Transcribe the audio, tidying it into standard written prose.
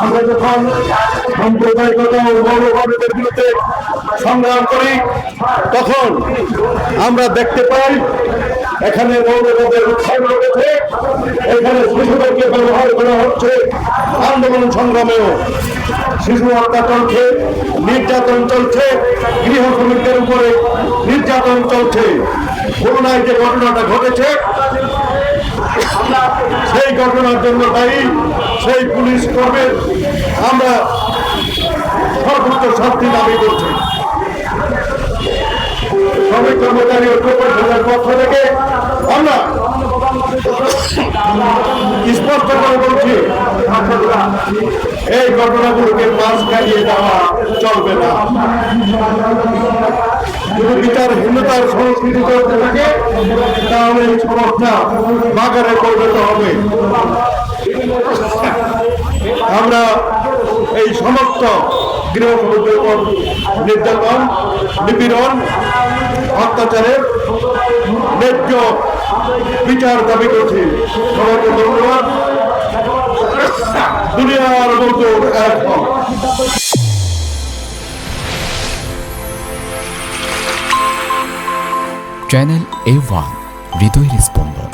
আমরা যখন সাম্প্রদায়িকতা ও মৌলবাদের বিরুদ্ধে সংগ্রাম করি তখন আমরা দেখতে পাই এখানে মৌলবাদের উত্থান ঘটেছে, এখানে শিশুদেরকে ব্যবহার করা হচ্ছে আন্দোলন সংগ্রামেও। শিশু হত্যা চলছে, নির্যাতন চলছে, গৃহ শ্রমিকদের উপরে নির্যাতন চলছে। খুলনায় যে ঘটনাটা ঘটেছে সেই ঘটনার জন্য দায়ী সেই পুলিশ কর্মীর আমরা সর্বোচ্চ শাস্তি দাবি করছি। শ্রমিক কর্মচারী ঐক্য পরিষদের পক্ষ থেকে আমরা স্পষ্ট করে বলছি, এই ঘটনাগুলোকে পাশ কাটিয়ে দেওয়া চলবে না। যদি বিচারহীনতার সংস্কৃতি চলতে থাকে তাহলে এই সমস্যা বাগারে পরিণত হবে। আমরা এই সমস্ত গৃহশ্রমিকদের উপর নির্যাতন, নিপীড়ন, অত্যাচারের ন্যায্য বিচার দাবি করছি। সবাইকে ধন্যবাদ। দুনিয়ার মজদুর এক হও। চ্যানেল A1 হৃদয়ের স্পন্দন।